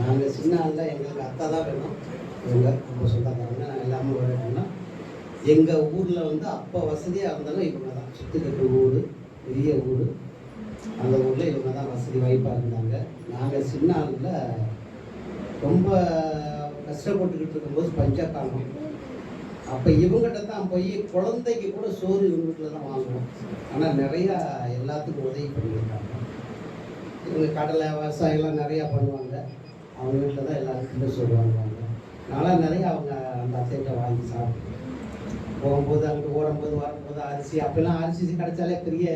நாங்கள் சின்ன ஆளில் எங்களுக்கு அத்தை தான் வேணும். இவங்க ரொம்ப சொந்தக்காரங்க. நாங்கள் எல்லாமே வரணும்னா எங்கள் ஊரில் வந்து அப்போ வசதியாக இருந்தாலும் இவங்க தான். சுற்றுக்கட்டு ஊர், பெரிய ஊர். அந்த ஊரில் இவங்க தான் வசதி வாய்ப்பாக இருந்தாங்க. நாங்கள் சின்ன ஆளில் ரொம்ப கஷ்டப்பட்டுக்கிட்டு இருக்கும்போது பஞ்சகாலம். அப்போ இவங்ககிட்ட தான் போய் குழந்தைக்கு கூட சோறு இவங்க வீட்டில் தான் வாங்குவோம். ஆனால் நிறையா எல்லாத்துக்கும் உதவி பண்ணியிருக்காங்க. இவங்க கடலை விவசாயம்லாம் நிறையா பண்ணுவாங்க. அவங்க வீட்டில் தான் எல்லாருக்குமே சோறு வாங்குவாங்க. நான்லாம் நிறையா அவங்க அந்த அத்தைகிட்ட வாங்கி சாப்பிட்டு போகும்போது அங்கிட்டு ஓடும்போது வரும்போது அரிசி அப்போல்லாம் அரிசி கிடைச்சாலே பெரிய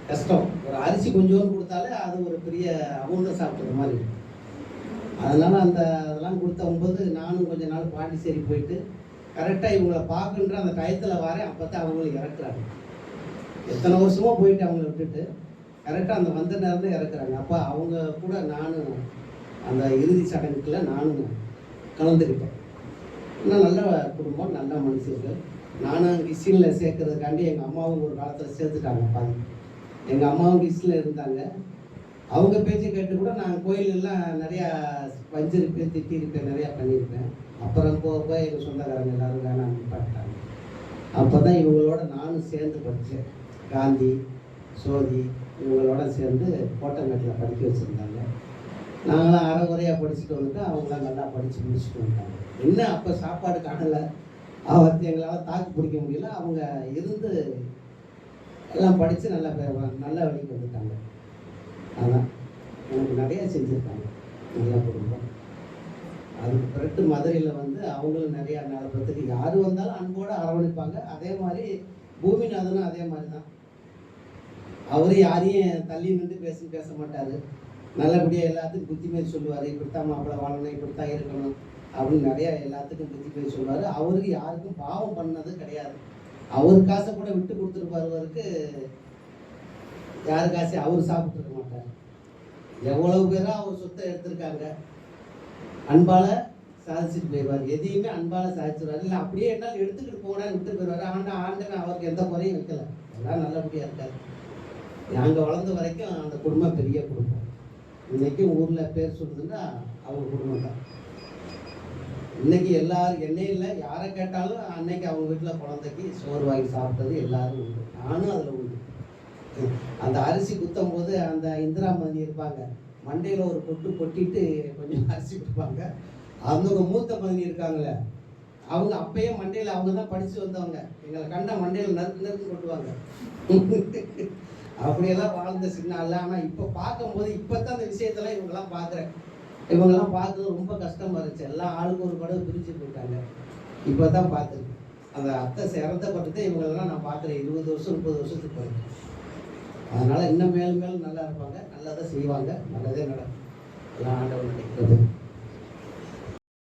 கஷ்டம். ஒரு அரிசி கொஞ்சோன்னு கொடுத்தாலே அது ஒரு பெரிய அமுதம் சாப்பிட்ற மாதிரி. அதனால் அதெல்லாம் கொடுத்தம்போது நானும் கொஞ்ச நாள் பாண்டிச்சேரி போயிட்டு கரெக்டாக இவங்களை பார்க்குன்ற அந்த டயத்தில் வரேன். அப்போ தான் அவங்களுக்கு இறக்குறாங்க. எத்தனை வருஷமாக போயிட்டு அவங்கள விட்டுட்டு கரெக்டாக அந்த வந்த நேரம் தான் இறக்குறாங்க. அப்போ அவங்க கூட நானும் அந்த இறுதி சடங்குக்குள்ள நானும் கலந்துக்கிட்டேன். இன்னும் நல்ல குடும்பம், நல்ல மனுஷர்கள். நானும் கிறிஸ்டினில் சேர்க்கறதுக்காண்டி எங்கள் அம்மாவும் ஒரு காலத்தில் சேர்த்துட்டாங்க. பாதி எங்கள் அம்மாவும் கிறிஸ்டினில் இருந்தாங்க. அவங்க பேச்சை கேட்டு கூட நான் கோயிலெல்லாம் நிறையா வஞ்சிருப்பேன், திட்டிருப்பேன், நிறையா பண்ணியிருப்பேன். அப்புறம் போக எங்கள் சொந்தக்காரங்க எல்லோரும் வேணாம் நிப்பாட்டாங்க. அப்போ தான் இவங்களோட நானும் சேர்ந்து படித்தேன். காந்தி, சோதி இவங்களோட சேர்ந்து கோட்டங்கட்டில் படிக்க வச்சுருந்தாங்க. நாங்களாம் அரைகுறையாக படிச்சுட்டு வந்துட்டு அவங்களாம் நல்லா படித்து முடிச்சுட்டு வந்துட்டாங்க. என்ன அப்போ சாப்பாடு காணலை, எங்களால் தாக்கு பிடிக்க முடியல. அவங்க இருந்து எல்லாம் படித்து நல்ல வழிக்கு வந்துட்டாங்க. அதான் எனக்கு நிறையா செஞ்சுருக்காங்க. நல்ல குடும்பம். அதுக்கு பிறகு மதுரையில் வந்து அவங்களும் நிறையா நடப்பதுக்கு யார் வந்தாலும் அன்போடு அரவணைப்பாங்க. அதே மாதிரி பூமிநாதனும் அதே மாதிரி தான். அவர் யாரையும் தள்ளி நின்று பேச மாட்டார். நல்லபடியாக எல்லாத்துக்கும் புத்திமதி சொல்லுவார். இப்படித்தான் மாப்பிள்ளை வாழணும், இப்படித்தான் இருக்கணும் அப்படின்னு நிறையா எல்லாத்துக்கும் புத்திமதி சொல்லுவார். அவருக்கு யாருக்கும் பாவம் பண்ணது கிடையாது. அவர் காசை கூட விட்டு கொடுத்துருப்பாருவருக்கு. யாரு காசை அவர் சாப்பிட்டுருக்க மாட்டார். எவ்வளவு பேராக அவர் சொத்தை எடுத்திருக்காங்க. அன்பால் சாதிச்சுட்டு போயிடுவார். எதையுமே அன்பால் சாதிச்சிருவார். இல்லை அப்படியே என்னால் எடுத்துக்கிட்டு போனான்னு விட்டு போயிடுவார். ஆண்டவன் அவருக்கு எந்த குறையும் வைக்கல. எல்லாம் நல்லபடியாக இருக்காரு. நாங்கள் வளர்ந்த வரைக்கும் அந்த குடும்பம் பெரிய குடும்பம். இன்றைக்கும் ஊரில் பேர் சொல்லுதுன்னா அவங்க குடும்பம் தான். இன்னைக்கு எல்லாரும் என்னையில் யாரை கேட்டாலும் அன்னைக்கு அவங்க வீட்டில் குழந்தைக்கு சோறு வாங்கி சாப்பிட்டது எல்லாரும் உண்டு. நானும் அதில் உண்டு. அந்த அரிசி குத்தும் போது அந்த இந்திரா மதி இருப்பாங்க, மண்டையில் ஒரு கொட்டு கொட்டிட்டு கொஞ்சம் அரிசி கொடுப்பாங்க. அவங்க மூத்த மதினி இருக்காங்களே, அவங்க அப்பயே மண்டையில் அவங்க தான் படித்து வந்தவங்க. எங்களை கண்ட மண்டையில் நறுக்கு கொட்டுவாங்க. அப்படியெல்லாம் வாழ்ந்த சின்ன அல்ல. ஆனால் இப்போ பார்க்கும்போது இப்போ தான் அந்த விஷயத்தெல்லாம் இவங்கெல்லாம் பார்க்குறேன். இவங்கெல்லாம் பார்க்குறது ரொம்ப கஷ்டமாக இருந்துச்சு. எல்லாம் ஆளுக்கு ஒரு கடவுள் பிரிஞ்சு போயிட்டாங்க. இப்போ தான் பார்த்துருக்கேன். அந்த அத்தை சிறந்தப்பட்டு இவங்களெல்லாம் நான் பார்க்குறேன். 20 வருஷம் 30 வருஷத்துக்கு போயிருக்கேன். அதனால் இன்னும் மேலும் மேலும் நல்லா இருப்பாங்க, நல்லதாக செய்வாங்க, நல்லதே நடக்கும். எல்லாம் ஆண்டவன் நினைக்கிறது.